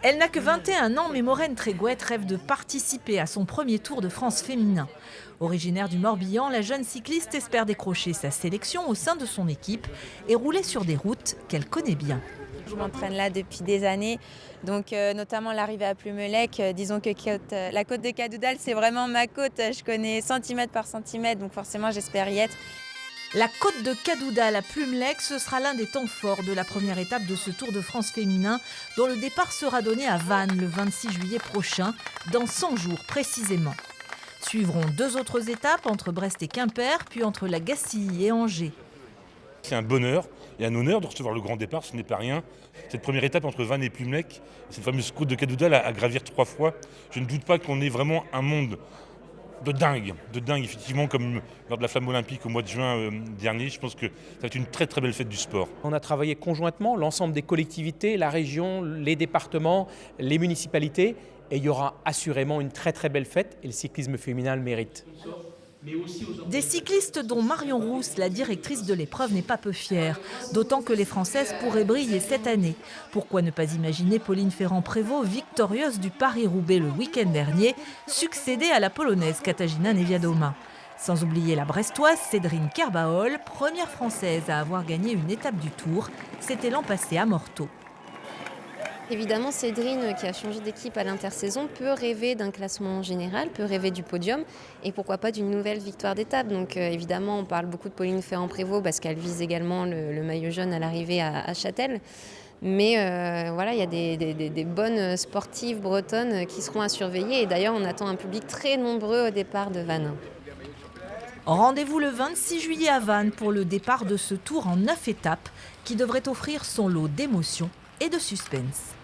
Elle n'a que 21 ans, mais Maureen Trégouette rêve de participer à son premier Tour de France féminin. Originaire du Morbihan, la jeune cycliste espère décrocher sa sélection au sein de son équipe et rouler sur des routes qu'elle connaît bien. Je m'entraîne là depuis des années, donc notamment l'arrivée à Plumelec. Disons que la côte de Cadoudal, c'est vraiment ma côte. Je connais centimètre par centimètre, donc forcément j'espère y être. La côte de Cadoudal à Plumelec, ce sera l'un des temps forts de la première étape de ce Tour de France féminin, dont le départ sera donné à Vannes le 26 juillet prochain, dans 100 jours précisément. Suivront 2 autres étapes entre Brest et Quimper, puis entre la Gacilly et Angers. C'est un bonheur et un honneur de recevoir le grand départ, ce n'est pas rien. Cette première étape entre Vannes et Plumelec, cette fameuse côte de Cadoudal à gravir 3 fois, je ne doute pas qu'on ait vraiment un monde de dingue, effectivement, comme lors de la flamme olympique au mois de juin dernier. Je pense que ça va être une très très belle fête du sport. On a travaillé conjointement, l'ensemble des collectivités, la région, les départements, les municipalités, et il y aura assurément une très très belle fête, et le cyclisme féminin le mérite. Des cyclistes dont Marion Rousse, la directrice de l'épreuve, n'est pas peu fière. D'autant que les Françaises pourraient briller cette année. Pourquoi ne pas imaginer Pauline Ferrand-Prévot, victorieuse du Paris-Roubaix le week-end dernier, succéder à la Polonaise Katarzyna Niewiadoma. Sans oublier la Brestoise Cédrine Kerbaol, première Française à avoir gagné une étape du Tour. C'était l'an passé à Morteau. Évidemment, Cédrine, qui a changé d'équipe à l'intersaison, peut rêver d'un classement général, peut rêver du podium et pourquoi pas d'une nouvelle victoire d'étape. Donc évidemment, on parle beaucoup de Pauline Ferrand-Prévot parce qu'elle vise également le maillot jaune à l'arrivée à Châtel. Mais voilà, il y a des bonnes sportives bretonnes qui seront à surveiller. Et d'ailleurs, on attend un public très nombreux au départ de Vannes. Rendez-vous le 26 juillet à Vannes pour le départ de ce Tour en 9 étapes qui devrait offrir son lot d'émotions et de suspense.